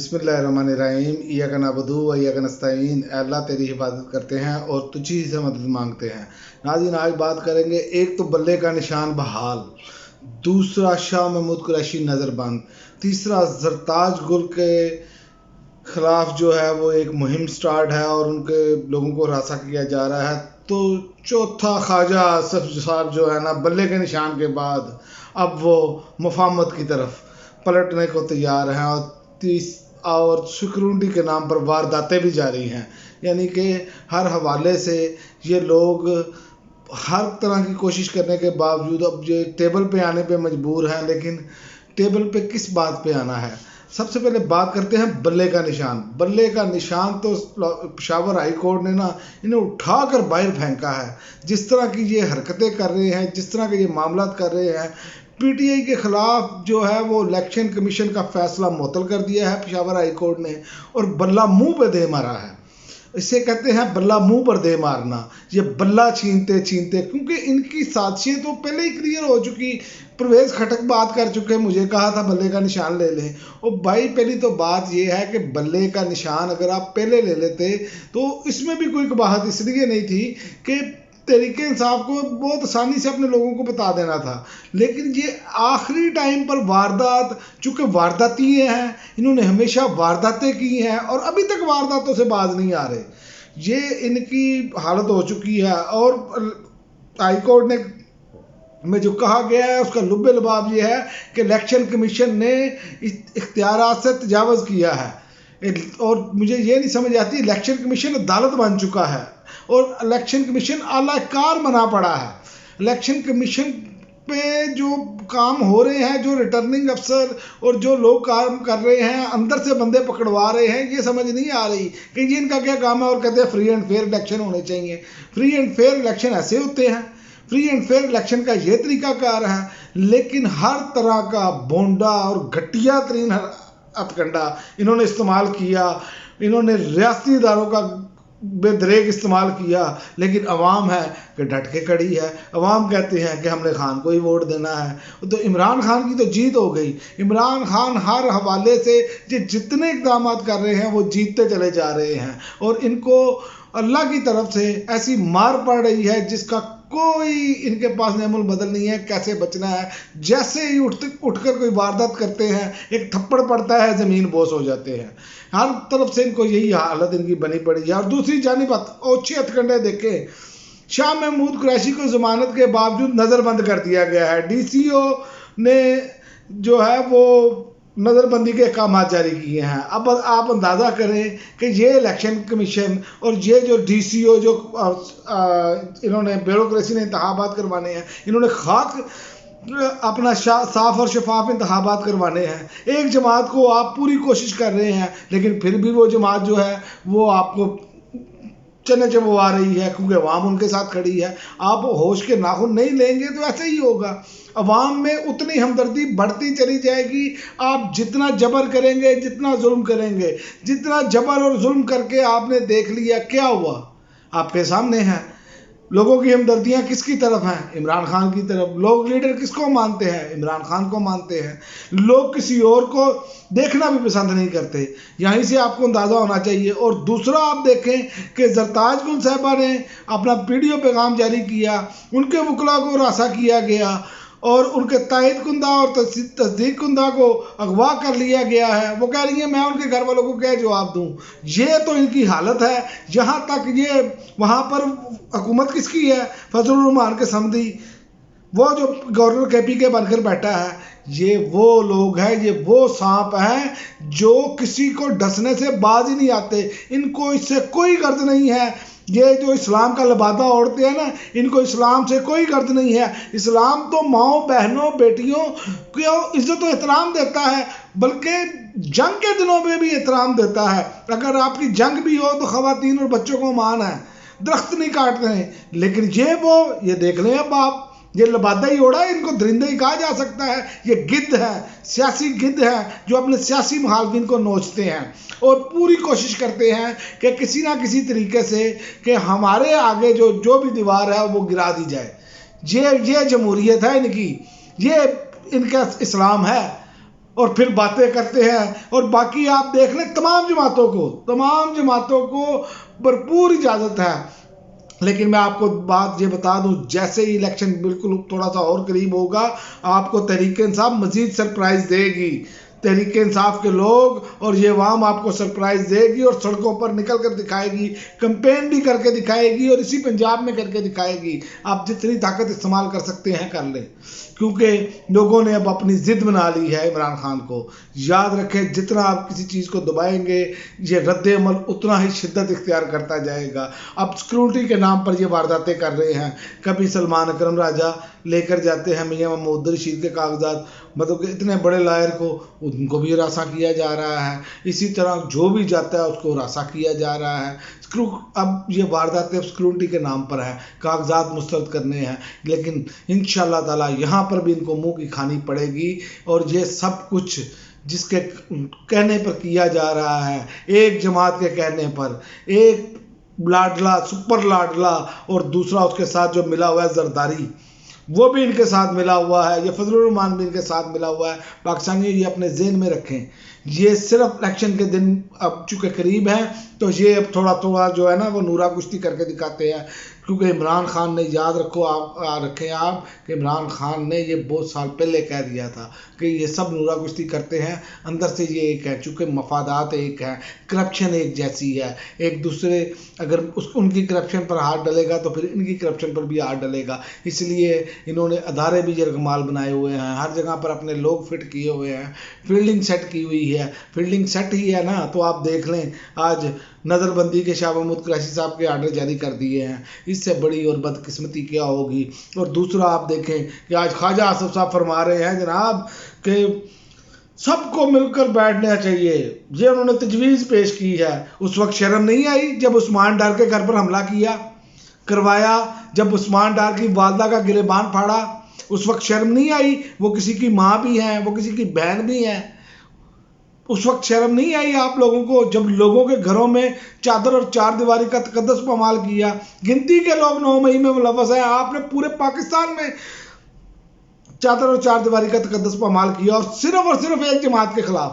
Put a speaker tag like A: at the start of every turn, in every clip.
A: बिस्मिल्लाहिर्रहमानिर्रहीम इय्याका नअबुदु व इय्याका नस्तईन। अल्लाह तेरी हिफाजत करते हैं और तुझी से मदद मांगते हैं। नाज़रीन, आज बात करेंगे, एक तो बल्ले का निशान बहाल, दूसरा शाह महमूद कुरैशी नज़रबंद, तीसरा ज़रताज गुल के ख़िलाफ़ जो है वो एक मुहिम स्टार्ट है और उनके लोगों को रासा किया जा रहा है, तो चौथा ख्वाजा आसिफ साहब जो है ना, बल्ले के निशान के बाद अब वो मुफाहमत की तरफ पलटने को तैयार हैं और सिक्योरिटी के नाम पर वारदातें भी जारी हैं। यानी कि हर हवाले से ये लोग हर तरह की कोशिश करने के बावजूद अब ये टेबल पे आने पे मजबूर हैं, लेकिन टेबल पे किस बात पे आना है। सबसे पहले बात करते हैं बल्ले का निशान। बल्ले का निशान तो पेशावर हाई कोर्ट ने ना इन्हें उठा कर बाहर फेंका है। जिस तरह की ये हरकतें कर रहे हैं, जिस तरह के ये मामला कर रहे हैं, पीटीआई के ख़िलाफ़ जो है वो इलेक्शन कमीशन का फ़ैसला मुअत्तल कर दिया है पेशावर हाई कोर्ट ने, और बल्ला मुंह पे दे मारा है। इसे कहते हैं बल्ला मुंह पर दे मारना। ये बल्ला छीनते छीनते, क्योंकि इनकी साजिशें तो पहले ही क्लियर हो चुकी। परवेज़ खटक बात कर चुके, मुझे कहा था बल्ले का निशान ले लें। और भाई, पहली तो बात ये है कि बल्ले का निशान अगर आप पहले ले लेते तो इसमें भी कोई कबाहत इसलिए नहीं थी कि तरीके इंसाफ को बहुत आसानी से अपने लोगों को बता देना था, लेकिन ये आखिरी टाइम पर वारदात, चूँकि वारदाती हैं, इन्होंने हमेशा वारदातें की हैं और अभी तक वारदातों से बाज नहीं आ रहे। ये इनकी हालत हो चुकी है। और हाई कोर्ट ने में जो कहा गया है उसका लुब्बे लबाब ये है कि इलेक्शन कमीशन ने इख्तियारात से तजावज़ किया है। और मुझे ये नहीं समझ आती, इलेक्शन कमीशन अदालत बन चुका है और इलेक्शन कमीशन आलाकार बना पड़ा है। इलेक्शन कमीशन पे जो काम हो रहे हैं, जो रिटर्निंग अफसर और जो लोग काम कर रहे हैं, अंदर से बंदे पकड़वा रहे हैं, ये समझ नहीं आ रही कि ये इनका क्या काम है। और कहते हैं फ्री एंड फेयर इलेक्शन होने चाहिए। फ्री एंड फेयर इलेक्शन ऐसे होते हैं, फ्री एंड फेयर इलेक्शन का ये तरीकाकार है, लेकिन हर तरह का बोंडा और घटिया तरीन हथकंडा इन्होंने इस्तेमाल किया। इन्होंने रियासती इदारों का बेदरेक इस्तेमाल किया, लेकिन अवाम है कि डट के खड़ी है। अवाम कहते हैं कि हमने खान को ही वोट देना है। तो इमरान खान की तो जीत हो गई। इमरान खान हर हवाले से जितने इक़दाम कर रहे हैं वो जीतते चले जा रहे हैं, और इनको अल्लाह की तरफ से ऐसी मार पड़ रही है जिसका कोई इनके पास नेमुल बदल नहीं है। कैसे बचना है, जैसे ही उठकर कोई वारदात करते हैं, एक थप्पड़ पड़ता है, ज़मीन बोस हो जाते हैं। हर तरफ से इनको यही हालत इनकी बनी पड़ी है। और दूसरी जानिब ओछे हथकंडे देखें, शाह महमूद कुरैशी को ज़मानत के बावजूद नज़रबंद कर दिया गया है। डीसीओ ने जो है वो नज़रबंदी के अहकाम जारी किए हैं। अब आप अंदाज़ा करें कि ये इलेक्शन कमीशन और ये जो डीसीओ जो इन्होंने ब्यूरोक्रेसी ने इंतखाबात करवाने हैं, इन्होंने खाक अपना साफ और शफाफ इंतखाबात करवाने हैं। एक जमात को आप पूरी कोशिश कर रहे हैं, लेकिन फिर भी वो जमात जो है वो आपको चने चबवा रही है, क्योंकि अवाम उनके साथ खड़ी है। आप होश के नाखून नहीं लेंगे तो ऐसे ही होगा। अवाम में उतनी हमदर्दी बढ़ती चली जाएगी। आप जितना जबर करेंगे, जितना जुल्म करेंगे, जितना जबर और जुल्म करके आपने देख लिया क्या हुआ, आपके सामने है। लोगों की हमदर्दियाँ किसकी तरफ हैं? इमरान खान की तरफ। लोग लीडर किसको मानते हैं? इमरान खान को मानते हैं। लोग किसी और को देखना भी पसंद नहीं करते। यहीं से आपको अंदाज़ा होना चाहिए। और दूसरा, आप देखें कि ज़रताज गुल साहिबा ने अपना वीडियो पैगाम जारी किया, उनके वकला को रासा किया गया और उनके तायद कुंदा और तस्दीक कुंदा को अगवा कर लिया गया है। वो कह रही है मैं उनके घर वालों को क्या जवाब दूँ। ये तो इनकी हालत है। यहाँ तक ये वहाँ पर हुकूमत किसकी है? फजलुर रहमान के समधी, वो जो गवर्नर केपी के बनकर बैठा है, ये वो लोग हैं, ये वो सांप हैं जो किसी को डसने से बाज ही नहीं आते। इनको इससे कोई गर्ज नहीं है। ये जो इस्लाम का लबादा ओढ़ते हैं ना, इनको इस्लाम से कोई गर्ज नहीं है। इस्लाम तो माओ, बहनों, बेटियों को इज्जत और एहतराम देता है, बल्कि जंग के दिनों में भी एहतराम देता है। अगर आपकी जंग भी हो तो ख़वातीन और बच्चों को मान है, दरख्त नहीं काटते हैं। लेकिन ये देख लें, अब आप ये लबादा ही ओढ़ा है, इनको दरिंदे ही कहा जा सकता है। ये गिद्ध है, सियासी गिद्ध है, जो अपने सियासी मुखालिफिन को नोचते हैं और पूरी कोशिश करते हैं कि किसी ना किसी तरीके से कि हमारे आगे जो भी दीवार है वो गिरा दी जाए। ये जमहूरियत है इनकी, ये इनका इस्लाम है। اور پھر باتیں کرتے ہیں. اور باقی آپ دیکھ لیں تمام جماعتوں کو بھرپور اجازت ہے. لیکن میں آپ کو بات یہ بتا دوں، جیسے ہی الیکشن بالکل تھوڑا سا اور قریب ہوگا، آپ کو تحریک انصاف مزید سرپرائز دے گی. تحریک انصاف کے لوگ اور یہ عوام آپ کو سرپرائز دے گی اور سڑکوں پر نکل کر دکھائے گی، کمپین بھی کر کے دکھائے گی اور اسی پنجاب میں کر کے دکھائے گی. آپ جتنی طاقت استعمال کر سکتے ہیں کر لیں، کیونکہ لوگوں نے اب اپنی ضد بنا لی ہے عمران خان کو. یاد رکھیں جتنا آپ کسی چیز کو دبائیں گے یہ رد عمل اتنا ہی شدت اختیار کرتا جائے گا. اب سیکورٹی کے نام پر یہ وارداتیں کر رہے ہیں. کبھی سلمان اکرم راجہ لے کر جاتے ہیں میاں محمود رشید کے کاغذات، مطلب کہ اتنے بڑے لائر کو ان کو بھی ہراساں کیا جا رہا ہے. اسی طرح جو بھی جاتا ہے اس کو ہراساں کیا جا رہا ہے. اب یہ وارداتیں سیکورٹی کے نام پر ہے، کاغذات مسترد کرنے ہیں. لیکن انشاءاللہ تعالی یہاں پر بھی ان کو منہ کی کھانی پڑے گی. اور یہ سب کچھ جس کے کہنے پر کیا جا رہا ہے، ایک جماعت کے کہنے پر، ایک لاڈلا سپر لاڈلا اور دوسرا اس کے ساتھ جو ملا ہوا ہے زرداری، وہ بھی ان کے ساتھ ملا ہوا ہے. یہ فضل الرحمان بھی ان کے ساتھ ملا ہوا ہے. پاکستانی یہ اپنے ذہن میں رکھیں، یہ صرف الیکشن کے دن اب چونکہ قریب ہیں تو یہ اب تھوڑا جو ہے نا وہ نورا کشتی کر کے دکھاتے ہیں. کیونکہ عمران خان نے یاد رکھیں آپ کہ عمران خان نے یہ بہت سال پہلے کہہ دیا تھا کہ یہ سب نورا کشتی کرتے ہیں، اندر سے یہ ایک ہے. چونکہ مفادات ایک ہیں، کرپشن ایک جیسی ہے، ایک دوسرے اگر ان کی کرپشن پر ہاتھ ڈلے گا تو پھر ان کی کرپشن پر بھی ہاتھ ڈلے گا. اس لیے انہوں نے ادارے بھی یرغمال بنائے ہوئے ہیں، ہر جگہ پر اپنے لوگ فٹ کیے ہوئے ہیں، فیلڈنگ سیٹ کی ہوئی ہے. فیلڈنگ سیٹ ہی ہے نا، تو آپ دیکھ لیں آج نظر بندی کے شاہ محمود قریشی صاحب کے آرڈر جاری کر دیے ہیں. اس سے بڑی اور بدقسمتی کیا ہوگی. اور دوسرا آپ دیکھیں کہ آج خواجہ آصف صاحب فرما رہے ہیں جناب کہ سب کو مل کر بیٹھنا چاہیے. یہ انہوں نے تجویز پیش کی ہے. اس وقت شرم نہیں آئی جب عثمان ڈار کے گھر پر حملہ کروایا، جب عثمان ڈار کی والدہ کا گریبان پھاڑا؟ اس وقت شرم نہیں آئی؟ وہ کسی کی ماں بھی ہیں، وہ کسی کی بہن بھی ہیں. اس وقت شرم نہیں آئی آپ لوگوں کو جب لوگوں کے گھروں میں چادر اور چار دیواری کا تقدس پامال کیا؟ گنتی کے لوگ 9 مئی میں ملوث ہیں، آپ نے پورے پاکستان میں چادر اور چار دیواری کا تقدس پامال کیا، اور صرف ایک جماعت کے خلاف.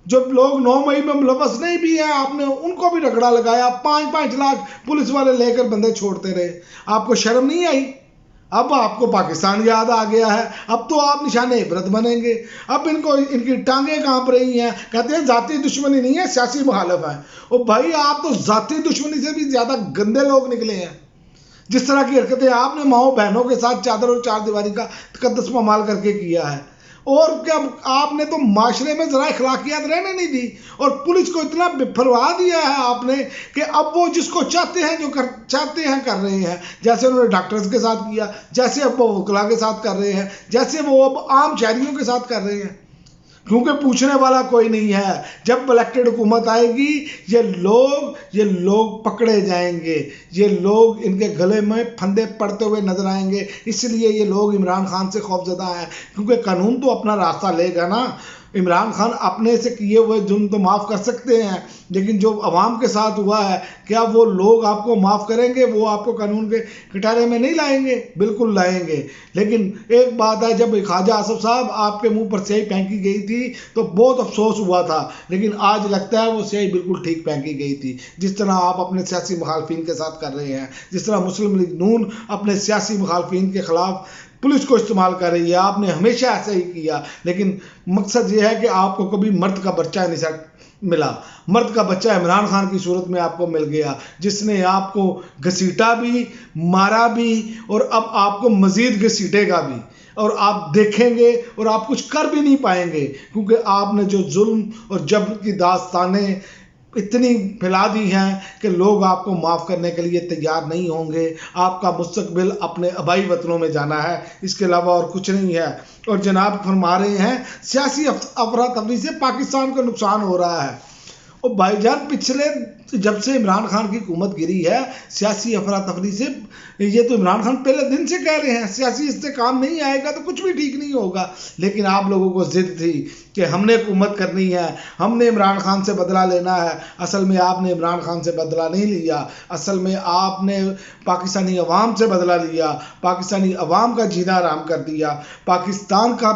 A: جو لوگ 9 مئی میں ملوث نہیں بھی ہیں آپ نے ان کو بھی رگڑا لگایا، 5-5 لاکھ پولیس والے لے کر بندے چھوڑتے رہے. آپ کو شرم نہیں آئی؟ اب آپ کو پاکستان یاد آ گیا ہے، اب تو آپ نشان عبرت بنیں گے. اب ان کی ٹانگیں کانپ رہی ہیں، کہتے ہیں ذاتی دشمنی نہیں ہے، سیاسی مخالف ہیں. اور بھائی آپ تو ذاتی دشمنی سے بھی زیادہ گندے لوگ نکلے ہیں. جس طرح کی حرکتیں آپ نے ماؤں بہنوں کے ساتھ چادر اور چار دیواری کا تقدس پامال کر کے کیا ہے، اور کیا آپ نے تو معاشرے میں ذرا اخلاقیات رہنے نہیں دی، اور پولیس کو اتنا بے پرواہ دیا ہے آپ نے کہ اب وہ جس کو چاہتے ہیں چاہتے ہیں کر رہے ہیں. جیسے انہوں نے ڈاکٹرز کے ساتھ کیا، جیسے اب وہ وکلاء کے ساتھ کر رہے ہیں، جیسے وہ اب عام شہریوں کے ساتھ کر رہے ہیں. کیونکہ پوچھنے والا کوئی نہیں ہے. جب الیکٹڈ حکومت آئے گی یہ لوگ پکڑے جائیں گے، یہ لوگ ان کے گلے میں پھندے پڑتے ہوئے نظر آئیں گے. اس لیے یہ لوگ عمران خان سے خوفزدہ ہیں، کیونکہ قانون تو اپنا راستہ لے گا نا. عمران خان اپنے سے کیے ہوئے جرم تو معاف کر سکتے ہیں، لیکن جو عوام کے ساتھ ہوا ہے کیا وہ لوگ آپ کو معاف کریں گے؟ وہ آپ کو قانون کے کٹارے میں نہیں لائیں گے؟ بالکل لائیں گے. لیکن ایک بات ہے، جب خواجہ آصف صاحب آپ کے منہ پر سیاہی پھینکی گئی تھی تو بہت افسوس ہوا تھا، لیکن آج لگتا ہے وہ سیاہی بالکل ٹھیک پھینکی گئی تھی. جس طرح آپ اپنے سیاسی مخالفین کے ساتھ کر رہے ہیں، جس طرح مسلم لیگ نون اپنے سیاسی مخالفین کے خلاف پولیس کو استعمال کر رہی ہے، آپ نے ہمیشہ ایسے ہی کیا. لیکن مقصد یہ ہے کہ آپ کو کبھی مرد کا بچہ نہیں ملا. مرد کا بچہ عمران خان کی صورت میں آپ کو مل گیا، جس نے آپ کو گھسیٹا بھی، مارا بھی، اور اب آپ کو مزید گھسیٹے گا بھی. اور آپ دیکھیں گے اور آپ کچھ کر بھی نہیں پائیں گے، کیونکہ آپ نے جو ظلم اور جبر کی داستانیں اتنی پھیلا دی ہیں کہ لوگ آپ کو معاف کرنے کے لیے تیار نہیں ہوں گے. آپ کا مستقبل اپنے آبائی وطنوں میں جانا ہے، اس کے علاوہ اور کچھ نہیں ہے. اور جناب فرما رہے ہیں سیاسی افراتفری سے پاکستان کو نقصان ہو رہا ہے. اور بھائی جان پچھلے جب سے عمران خان کی حکومت گری ہے سیاسی افراتفری سے، یہ تو عمران خان پہلے دن سے کہہ رہے ہیں سیاسی استحکام نہیں آئے گا تو کچھ بھی ٹھیک نہیں ہوگا. لیکن آپ لوگوں کو ضد تھی کہ ہم نے حکومت کرنی ہے، ہم نے عمران خان سے بدلہ لینا ہے. اصل میں آپ نے عمران خان سے بدلہ نہیں لیا، اصل میں آپ نے پاکستانی عوام سے بدلہ لیا، پاکستانی عوام کا جینا حرام کر دیا، پاکستان کا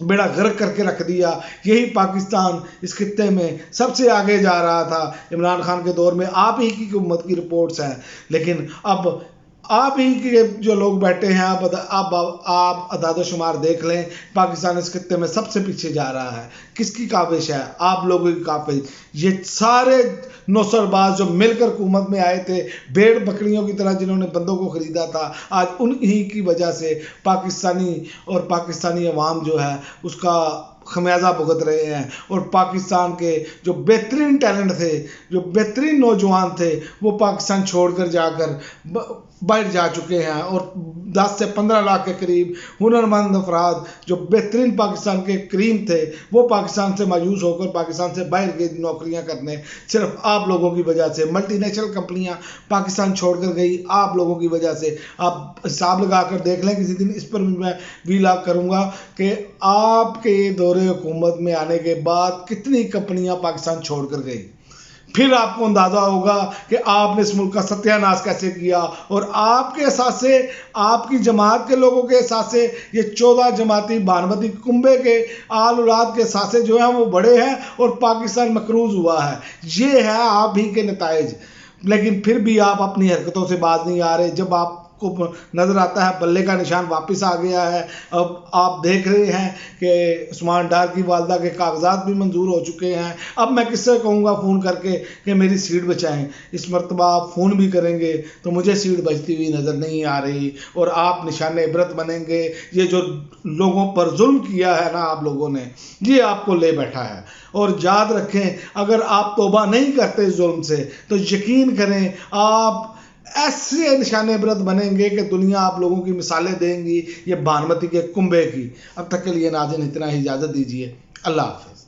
A: बेड़ा गर्क करके रख दिया। यही पाकिस्तान इस खित्ते में सबसे आगे जा रहा था इमरान खान के दौर में। आप ही की हुकूमत की रिपोर्ट्स हैं, लेकिन अब आप ही के जो लोग बैठे हैं, आप अदाद शुमार देख लें, पाकिस्तान इस खित्ते में सबसे पीछे जा रहा है। किसकी काबिश है? आप लोगों की काबिश। ये सारे नौसरबाज जो मिलकर हुकूमत में आए थे, भेड़ बकरियों की तरह जिन्होंने बंदों को ख़रीदा था, आज उन्हीं की वजह से पाकिस्तानी अवाम जो है उसका खमियाजा भुगत रहे हैं। और पाकिस्तान के जो बेहतरीन टैलेंट थे, जो बेहतरीन नौजवान थे, वो पाकिस्तान छोड़कर जाकर बाहर जा चुके हैं। और 10 से 15 लाख के करीब हुनरमंद अफराद जो बेहतरीन पाकिस्तान के करीम थे, वो पाकिस्तान से मायूस होकर पाकिस्तान से बाहर गए नौकरियां करने। सिर्फ आप लोगों की वजह से मल्टीनेशनल कंपनियां पाकिस्तान छोड़कर गई, आप लोगों की वजह से। आप हिसाब लगा कर देख लें, किसी दिन इस पर मैं व्लॉग करूंगा कि आपके दौरे हुकूमत में आने के बाद कितनी कंपनियां पाकिस्तान छोड़कर गई। फिर आपको अंदाज़ा होगा कि आपने इस मुल्क का सत्यानाश कैसे किया। और आपके एहसास से, आपकी जमात के लोगों के एहसास से, ये 14 जमाती बानमती कुंबे के आल औलाद के एहसास से जो हैं वो बड़े हैं और पाकिस्तान मकरूज हुआ है। ये है आप ही के नताइज। लेकिन फिर भी आप अपनी हरकतों से बाज नहीं आ रहे। जब आपको नज़र आता है बल्ले का निशान वापस आ गया है, अब आप देख रहे हैं कि उस्मान डार की वालदा के कागजात भी मंजूर हो चुके हैं। अब मैं किससे कहूँगा फ़ोन करके कि मेरी सीट बचाएं? इस मरतबा आप फ़ोन भी करेंगे तो मुझे सीट बचती हुई नज़र नहीं आ रही, और आप निशान इबरत बनेंगे। ये जो लोगों पर जुल्म किया है ना आप लोगों ने, ये आपको ले बैठा है। और याद रखें, अगर आप तौबा नहीं करते इस जुल्म से, तो यकीन करें आप ऐसे निशान इबरत बनेंगे कि दुनिया आप लोगों की मिसालें देंगी, ये बानमती के कुंबे की। अब तक के लिए नाज़रीन इतना ही, इजाज़त दीजिए। अल्लाह हाफ़िज़।